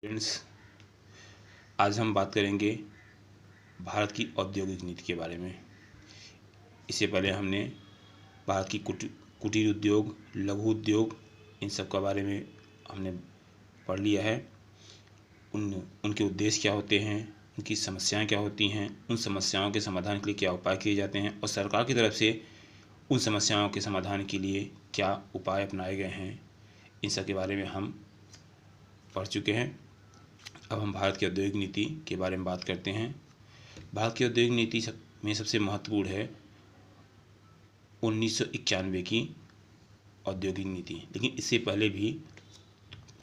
Friends, आज हम बात करेंगे भारत की औद्योगिक नीति के बारे में। इससे पहले हमने भारत की कुटीर उद्योग, लघु उद्योग, इन सब के बारे में हमने पढ़ लिया है। उनके उद्देश्य क्या होते हैं, उनकी समस्याएं क्या होती हैं, उन समस्याओं के समाधान के लिए क्या उपाय किए जाते हैं और सरकार की तरफ से उन समस्याओं के समाधान के लिए क्या उपाय अपनाए गए हैं, इन सब के बारे में हम पढ़ चुके हैं। अब हम भारत की औद्योगिक नीति के बारे में बात करते हैं। भारत की औद्योगिक नीति में सबसे महत्वपूर्ण है 1991 की औद्योगिक नीति, लेकिन इससे पहले भी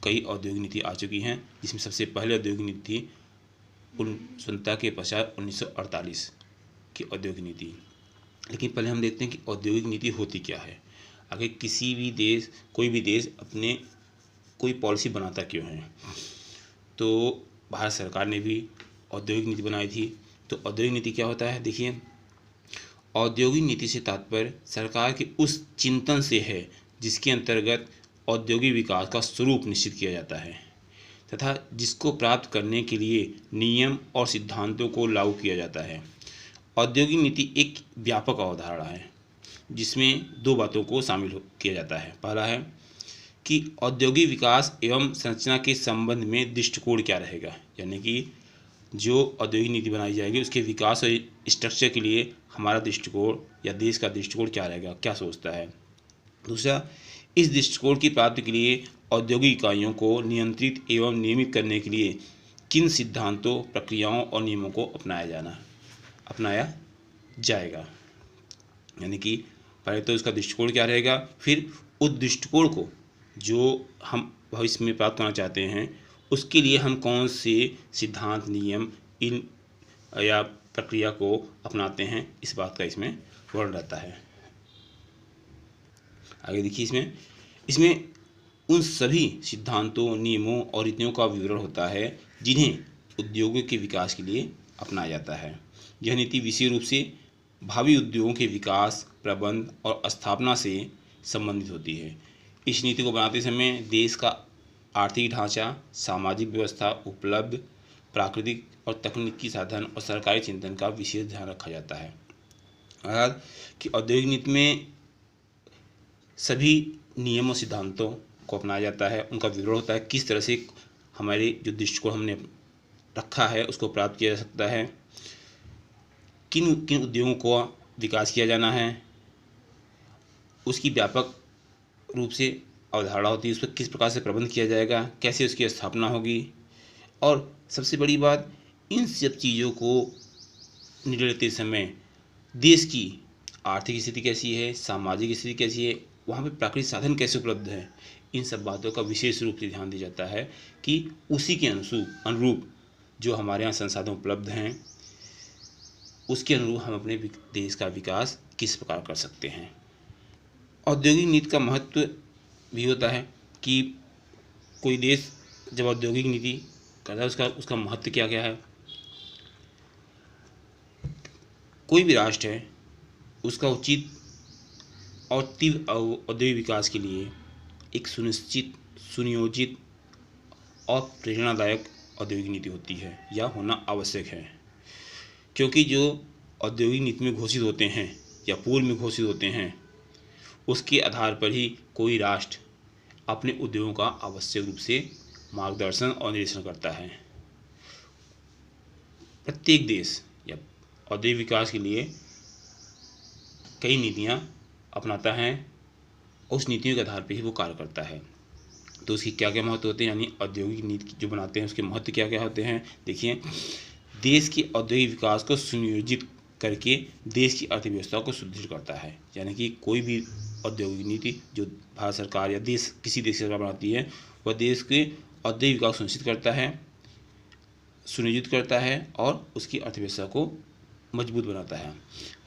कई औद्योगिक नीति आ चुकी हैं, जिसमें सबसे पहले औद्योगिक नीति थी स्वतंत्रता के पश्चात 1948 की औद्योगिक नीति। लेकिन पहले हम देखते हैं कि औद्योगिक नीति होती क्या है। अगर किसी भी देश, कोई भी देश अपने कोई पॉलिसी बनाता क्यों है, तो भारत सरकार ने भी औद्योगिक नीति बनाई थी। तो औद्योगिक नीति क्या होता है, देखिए, औद्योगिक नीति से तात्पर्य सरकार के उस चिंतन से है जिसके अंतर्गत औद्योगिक विकास का स्वरूप निश्चित किया जाता है तथा जिसको प्राप्त करने के लिए नियम और सिद्धांतों को लागू किया जाता है। औद्योगिक नीति एक व्यापक अवधारणा है जिसमें दो बातों को शामिल किया जाता है। पहला है कि औद्योगिक विकास एवं संरचना के संबंध में दृष्टिकोण क्या रहेगा, यानी कि जो औद्योगिक नीति बनाई जाएगी उसके विकास और स्ट्रक्चर के लिए हमारा दृष्टिकोण या देश का दृष्टिकोण क्या रहेगा, क्या सोचता है। दूसरा, इस दृष्टिकोण की प्राप्ति के लिए औद्योगिक इकाइयों को नियंत्रित एवं नियमित करने के लिए किन सिद्धांतों, प्रक्रियाओं और नियमों को अपनाया जाएगा। यानी कि पहले तो इसका दृष्टिकोण क्या रहेगा, फिर उस दृष्टिकोण को जो हम भविष्य में प्राप्त करना चाहते हैं उसके लिए हम कौन से सिद्धांत, नियम इन या प्रक्रिया को अपनाते हैं, इस बात का इसमें वर्णन रहता है। आगे देखिए, इसमें उन सभी सिद्धांतों, नियमों और रीतियों का विवरण होता है जिन्हें उद्योगों के विकास के लिए अपनाया जाता है। यह नीति विशेष रूप से भावी उद्योगों के विकास, प्रबंध और स्थापना से संबंधित होती है। इस नीति को बनाते समय देश का आर्थिक ढांचा, सामाजिक व्यवस्था, उपलब्ध प्राकृतिक और तकनीकी साधन और सरकारी चिंतन का विशेष ध्यान रखा जाता है। अर्थात कि औद्योगिक नीति में सभी नियमों, सिद्धांतों को अपनाया जाता है, उनका विवरण होता है, किस तरह से हमारे जो दृष्टिकोण हमने रखा है उसको प्राप्त किया जा सकता है, किन किन उद्योगों को विकास किया जाना है, उसकी व्यापक रूप से अवधारणा होती है, उस पर किस प्रकार से प्रबंध किया जाएगा, कैसे उसकी स्थापना होगी, और सबसे बड़ी बात, इन सब चीज़ों को निर्णय लेते समय देश की आर्थिक स्थिति कैसी है, सामाजिक स्थिति कैसी है, वहाँ पे प्राकृतिक साधन कैसे उपलब्ध है, इन सब बातों का विशेष रूप से ध्यान दिया जाता है कि उसी के अनुरूप जो हमारे यहाँ संसाधन उपलब्ध हैं उसके अनुरूप हम अपने देश का विकास किस प्रकार कर सकते हैं। औद्योगिक नीति का महत्व भी होता है कि कोई देश जब औद्योगिक नीति करता है उसका महत्व क्या क्या है। कोई भी राष्ट्र है उसका उचित और तीव्र औद्योगिक विकास के लिए एक सुनिश्चित, सुनियोजित और प्रेरणादायक औद्योगिक नीति होती है या होना आवश्यक है, क्योंकि जो औद्योगिक नीति में घोषित होते हैं या पूर्व में घोषित होते हैं उसके आधार पर ही कोई राष्ट्र अपने उद्योगों का आवश्यक रूप से मार्गदर्शन और निर्देशन करता है। प्रत्येक देश या औद्योगिक विकास के लिए कई नीतियाँ अपनाता है, उस नीतियों के आधार पर ही वो कार्य करता है। तो उसकी क्या क्या महत्व होते हैं, यानी औद्योगिक नीति जो बनाते हैं उसके महत्व क्या क्या होते हैं। देखिए, देश के औद्योगिक विकास को सुनियोजित करके देश की अर्थव्यवस्था को सुदृढ़ करता है। यानी कि कोई भी औद्योगिक नीति जो भारत सरकार या किसी देश की सरकार बनाती है वह देश के औद्योगिक विकास सुनिश्चित करता है, सुनियोजित करता है और उसकी अर्थव्यवस्था को मजबूत बनाता है।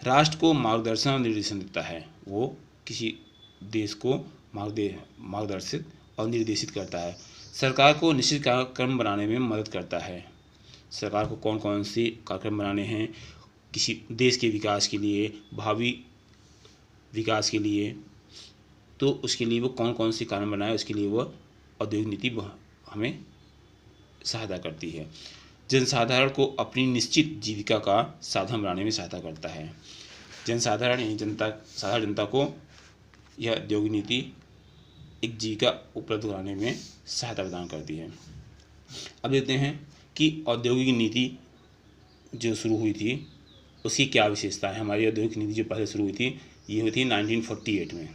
राष्ट्र को मार्गदर्शन और निर्देशन देता है, वो किसी देश को मार्गदर्शित और निर्देशित करता है। सरकार को निश्चित कार्यक्रम बनाने में मदद करता है। सरकार को कौन कौन से कार्यक्रम बनाने हैं किसी देश के विकास के लिए, भावी विकास के लिए, तो उसके लिए वो कौन कौन से कारण बनाए, उसके लिए वो औद्योगिक नीति हमें सहायता करती है। जनसाधारण को अपनी निश्चित जीविका का साधन बनाने में सहायता करता है। जनसाधारण यानी साधारण जनता को यह औद्योगिक नीति एक जीविका उपलब्ध कराने में सहायता प्रदान करती है। अब देखते हैं कि औद्योगिक नीति जो शुरू हुई थी उसकी क्या विशेषता है। हमारी औद्योगिक नीति जो पहले शुरू हुई थी ये हुई थी 1948 में।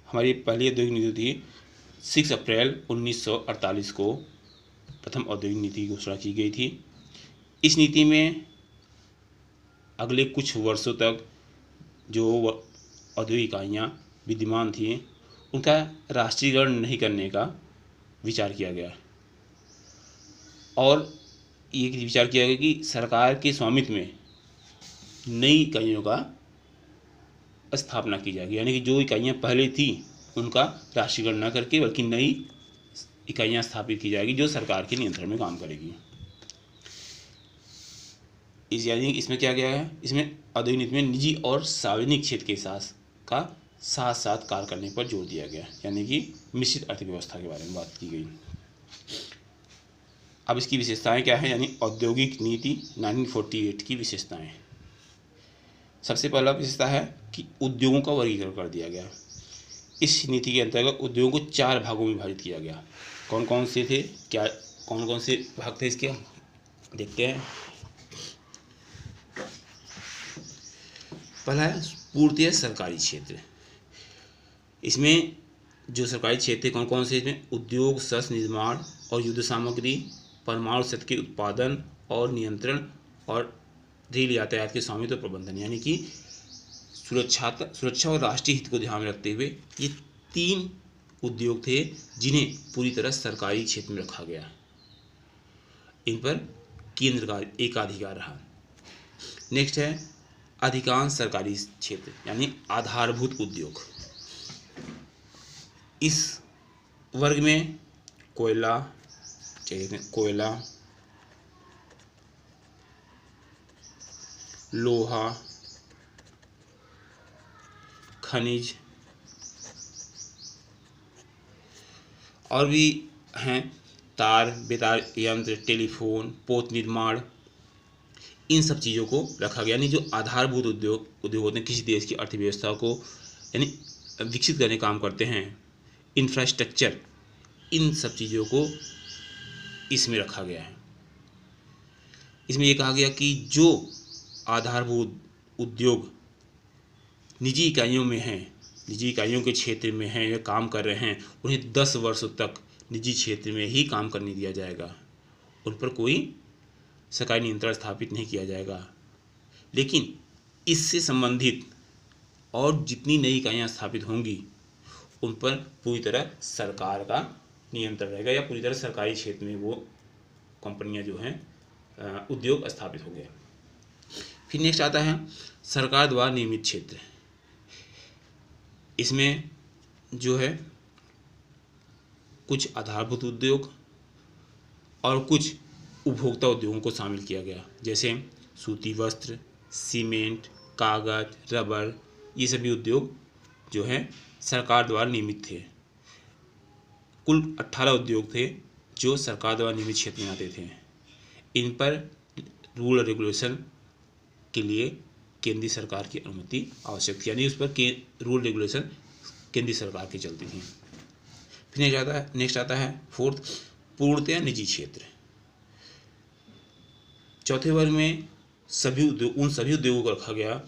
हमारी पहली औद्योगिक नीति थी 6 अप्रैल 1948 को प्रथम औद्योगिक नीति की घोषणा की गई थी। इस नीति में अगले कुछ वर्षों तक जो औद्योगिक इकाइयाँ विद्यमान थी उनका राष्ट्रीयकरण नहीं करने का विचार किया गया और ये विचार किया गया कि सरकार के स्वामित्व में नई इकाइयों का स्थापना की जाएगी, यानी कि जो इकाइयाँ पहले थी उनका राष्ट्रीयकरण न करके बल्कि नई इकाइयाँ स्थापित की जाएगी जो सरकार के नियंत्रण में काम करेगी। यानी इसमें क्या गया है, इसमें औद्योगिक नीति में निजी और सार्वजनिक क्षेत्र के साथ साथ कार्य करने पर जोर दिया गया, यानी कि मिश्रित अर्थव्यवस्था के बारे में बात की गई। अब इसकी विशेषताएं क्या है, यानी औद्योगिक नीति 1948 की विशेषताएं। सबसे पहला विशेषता है कि उद्योगों का वर्गीकरण कर दिया गया। इस नीति के अंतर्गत उद्योगों को 4 भागों में विभाजित किया गया। कौन कौन से थे, क्या कौन कौन से भाग थे इसके, देखते हैं। पहला है पूर्णतः सरकारी क्षेत्र। इसमें जो सरकारी क्षेत्र कौन कौन से, इसमें उद्योग, शस्त्र निर्माण और युद्ध सामग्री, परमाणु शस्त्र के उत्पादन और नियंत्रण और रेल यातायात के स्वामित्व प्रबंधन, यानी कि सुरक्षा और राष्ट्रीय हित को ध्यान में रखते हुए ये 3 उद्योग थे जिन्हें पूरी तरह सरकारी क्षेत्र में रखा गया। इन पर केंद्र का एकाधिकार रहा। नेक्स्ट है अधिकांश सरकारी क्षेत्र, यानी आधारभूत उद्योग। इस वर्ग में कोयला, लोहा, खनिज और भी हैं, तार, बेतार यंत्र, टेलीफोन, पोत निर्माण, इन सब चीज़ों को रखा गया। यानी जो आधारभूत उद्योग होते हैं, किसी देश की अर्थव्यवस्था को यानी विकसित करने काम करते हैं, इंफ्रास्ट्रक्चर, इन सब चीज़ों को इसमें रखा गया है। इसमें यह कहा गया कि जो आधारभूत उद्योग निजी इकाइयों में हैं, निजी इकाइयों के क्षेत्र में हैं या काम कर रहे हैं, उन्हें 10 वर्षों तक निजी क्षेत्र में ही काम करने दिया जाएगा। उन पर कोई सरकारी नियंत्रण स्थापित नहीं किया जाएगा। लेकिन इससे संबंधित और जितनी नई इकाइयाँ स्थापित होंगी उन पर पूरी तरह सरकार का नियंत्रण रहेगा या पूरी तरह सरकारी क्षेत्र में वो कंपनियां जो हैं उद्योग स्थापित होंगे। फिर नेक्स्ट आता है सरकार द्वारा नियमित क्षेत्र। इसमें जो है कुछ आधारभूत उद्योग और कुछ उपभोक्ता उद्योगों को शामिल किया गया, जैसे सूती वस्त्र, सीमेंट, कागज, रबर, ये सभी उद्योग जो हैं सरकार द्वारा नियमित थे। कुल 18 उद्योग थे जो सरकार द्वारा नियमित क्षेत्र में आते थे। इन पर रूल और रेगुलेशन के लिए केंद्रीय सरकार की अनुमति आवश्यक थी, यानी उस पर रूल रेगुलेशन केंद्रीय सरकार की चलती थी। फिर नेक्स्ट आता है फोर्थ, पूर्णतया निजी क्षेत्र। चौथे वर्ग में उन सभी उद्योगों को रखा गया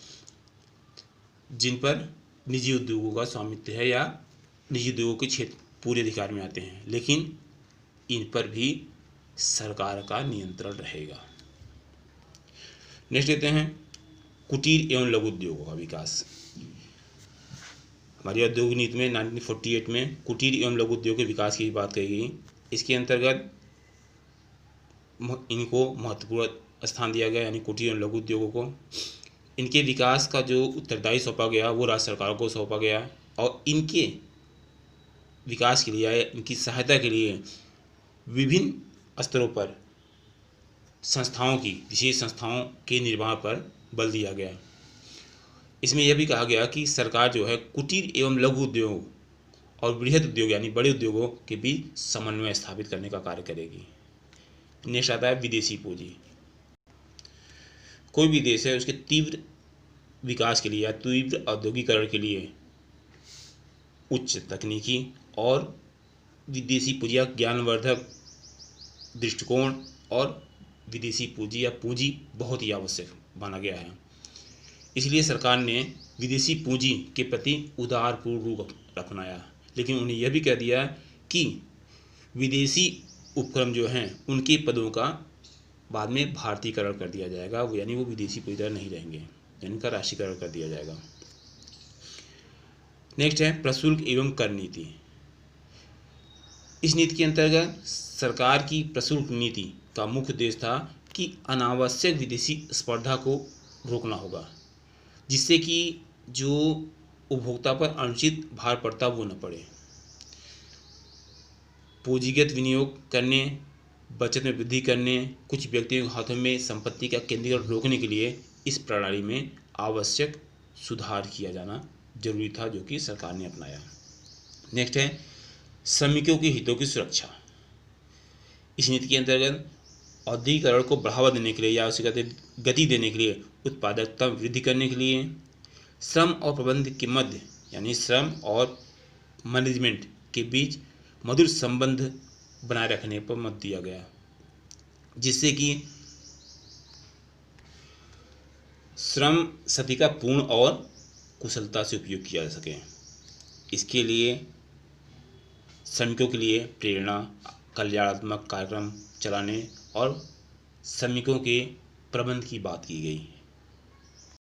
जिन पर निजी उद्योगों का स्वामित्व है या निजी उद्योगों के क्षेत्र पूरे अधिकार में आते हैं, लेकिन इन पर भी सरकार का नियंत्रण रहेगा। नेक्स्ट लेते हैं कुटीर एवं लघु उद्योगों का विकास। हमारी औद्योगिक नीति में 1948 में कुटीर एवं लघु उद्योग के विकास की बात कही गई। इसके अंतर्गत इनको महत्वपूर्ण स्थान दिया गया, यानी कुटीर एवं लघु उद्योगों को। इनके विकास का जो उत्तरदायी सौंपा गया वो राज्य सरकारों को सौंपा गया और इनके विकास के लिए, इनकी सहायता के लिए विभिन्न स्तरों पर विशेष संस्थाओं के निर्माण पर बल दिया गया। इसमें यह भी कहा गया कि सरकार जो है कुटीर एवं लघु उद्योग और बृहद उद्योग यानी बड़े उद्योगों के बीच समन्वय स्थापित करने का कार्य करेगी। नेक्स्ट आता है विदेशी पूंजी। कोई भी देश है उसके तीव्र विकास के लिए या तीव्र औद्योगिकरण के लिए उच्च तकनीकी और विदेशी पूंजी या ज्ञानवर्धक दृष्टिकोण और विदेशी पूंजी या पूंजी बहुत ही आवश्यक माना गया है। इसलिए सरकार ने विदेशी पूंजी के प्रति उदारपूर्ण रुख अपनाया, लेकिन उन्हें यह भी कह दिया कि विदेशी उपक्रम जो हैं उनके पदों का बाद में भारतीयकरण कर दिया जाएगा, वो यानी वो विदेशी पूंजी तरह नहीं रहेंगे, यानी उनका राष्ट्रीयकरण कर दिया जाएगा। नेक्स्ट है प्रशुल्क एवं कर नीति। इस नीति के अंतर्गत सरकार की प्रशुल्क नीति का मुख्य उद्देश्य था कि अनावश्यक विदेशी स्पर्धा को रोकना होगा, जिससे कि जो उपभोक्ता पर अनुचित भार पड़ता वो न पड़े। पूंजीगत विनियोग करने, बचत में वृद्धि करने, कुछ व्यक्तियों के हाथों में संपत्ति का केंद्रीकरण रोकने के लिए इस प्रणाली में आवश्यक सुधार किया जाना जरूरी था, जो कि सरकार ने अपनाया। नेक्स्ट है श्रमिकों के हितों की सुरक्षा। इस नीति के अंतर्गत औद्योगिकरण को बढ़ावा देने के लिए या उसे कहते गति देने के लिए, उत्पादकता में वृद्धि करने के लिए श्रम और प्रबंध के मध्य यानी श्रम और मैनेजमेंट के बीच मधुर संबंध बनाए रखने पर मत दिया गया, जिससे कि श्रम शक्ति का पूर्ण और कुशलता से उपयोग किया जा सके। इसके लिए श्रमिकों के लिए प्रेरणा, कल्याणात्मक कार्यक्रम चलाने और श्रमिकों के प्रबंध की बात की गई।